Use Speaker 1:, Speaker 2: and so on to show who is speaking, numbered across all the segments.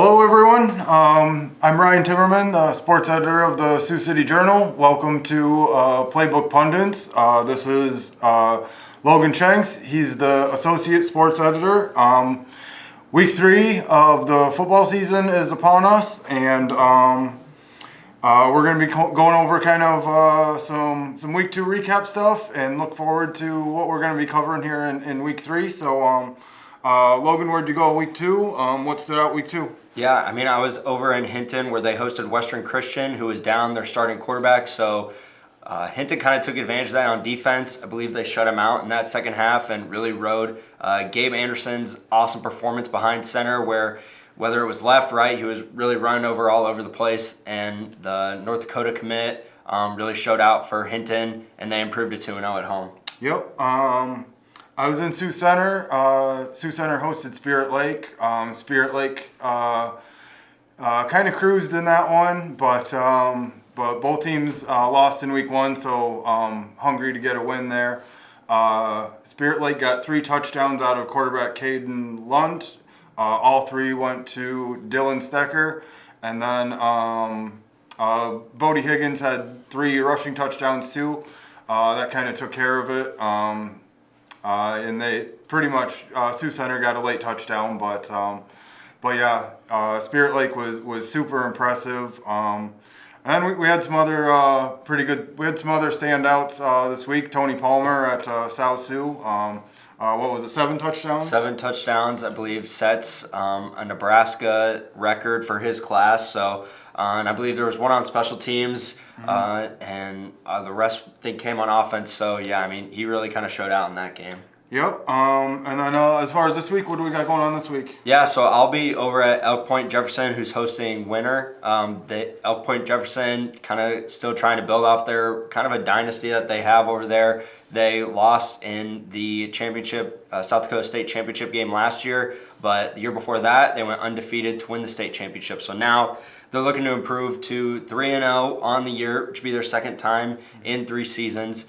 Speaker 1: Hello everyone, I'm Ryan Timmerman, the sports editor of the Sioux City Journal. Welcome to Playbook Pundits. This is Logan Shanks. He's the associate sports editor. Week 3 of the football season is upon us, and we're going to be going over kind of some Week 2 recap stuff and look forward to what we're going to be covering here in Week 3. So Logan, where'd you go Week 2? What stood out Week 2?
Speaker 2: Yeah, I was over in Hinton where they hosted Western Christian, who was down their starting quarterback. So Hinton kind of took advantage of that on defense. I believe they shut him out in that second half and really rode Gabe Anderson's awesome performance behind center, where whether it was left, right, he was really running all over the place. And the North Dakota commit really showed out for Hinton, and they improved to 2-0 at home.
Speaker 1: Yep. I was in Sioux Center. Sioux Center hosted Spirit Lake. Spirit Lake kind of cruised in that one, but both teams lost in Week 1, so hungry to get a win there. Spirit Lake got 3 touchdowns out of quarterback Caden Lunt. All 3 went to Dylan Stecker, and then Bodie Higgins had 3 rushing touchdowns too. That kind of took care of it. And they pretty much Sioux Center got a late touchdown, but yeah, Spirit Lake was super impressive. And then we had some other pretty good. We had some other standouts this week. Tony Palmer at South Sioux. What was it? 7 touchdowns.
Speaker 2: 7 touchdowns, I believe, sets a Nebraska record for his class. So, and I believe there was 1 on special teams, and the rest they came on offense. So yeah, he really kind of showed out in that game.
Speaker 1: Yep. And then as far as this week, what do we got going on this week?
Speaker 2: Yeah, so I'll be over at Elk Point-Jefferson, who's hosting Winter. The Elk Point-Jefferson kind of still trying to build off their kind of a dynasty that they have over there. They lost in the championship, South Dakota State Championship game last year, but the year before that, they went undefeated to win the state championship. So now they're looking to improve to 3-0 on the year, which would be their second time in 3 seasons.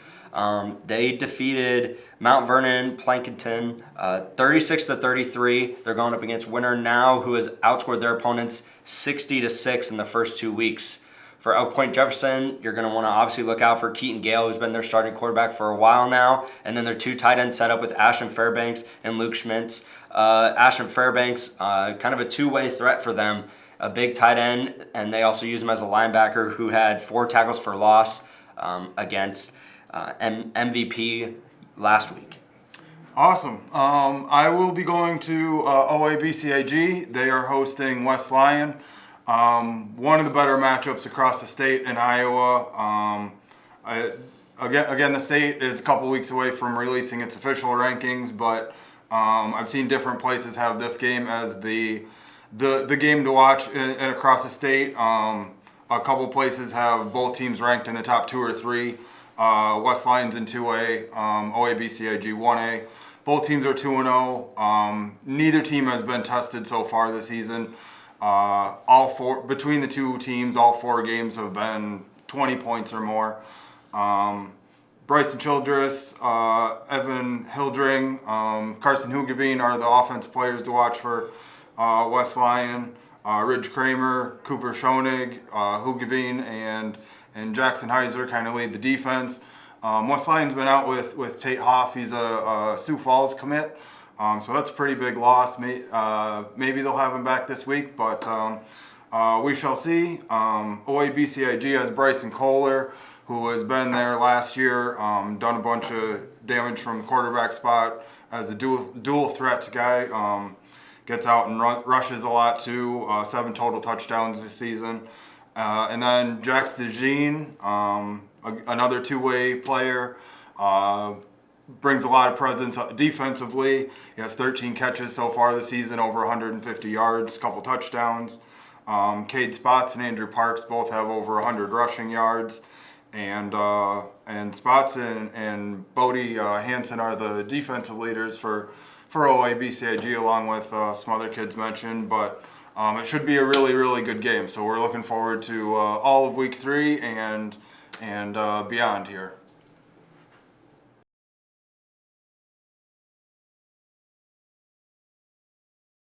Speaker 2: They defeated Mount Vernon Plankinton 36-33. They're going up against Winter now, who has outscored their opponents 60-6 in the first 2 weeks. For Elk Point-Jefferson, you're going to want to obviously look out for Keaton Gale, who's been their starting quarterback for a while now, and then their 2 tight ends set up with Ashton Fairbanks and Luke Schmitz. Ashton Fairbanks, kind of a 2-way threat for them, a big tight end, and they also use him as a linebacker who had 4 tackles for loss against MVP last week.
Speaker 1: Awesome. I will be going to OABCIG. They are hosting West Lyon. One of the better matchups across the state in Iowa. Again, the state is a couple weeks away from releasing its official rankings, but I've seen different places have this game as the game to watch and across the state. A couple places have both teams ranked in the top 2 or 3. West Lyon's in 2A, OABCIG 1A. Both teams are 2-0. Neither team has been tested so far this season. Between the 2 teams, all 4 games have been 20 points or more. Bryson Childress, Evan Hildring, Carson Hugeveen are the offensive players to watch for West Lyon. Ridge Kramer, Cooper Schoenig, Hugeveen, and Jackson Heiser kind of lead the defense. West Lyon's been out with Tate Hoff. He's a Sioux Falls commit, so that's a pretty big loss. Maybe they'll have him back this week, but we shall see. OABCIG has Bryson Kohler, who has been there last year, done a bunch of damage from the quarterback spot as a dual threat guy. Gets out and rushes a lot too. 7 total touchdowns this season. And then Jax DeJean, another 2-way player, brings a lot of presence defensively. He has 13 catches so far this season, over 150 yards, a couple touchdowns. Cade Spots and Andrew Parks both have over 100 rushing yards. And Spots and Bodie Hansen are the defensive leaders for OABCIG, along with some other kids mentioned, but it should be a really, really good game. So we're looking forward to all of Week 3 and beyond here.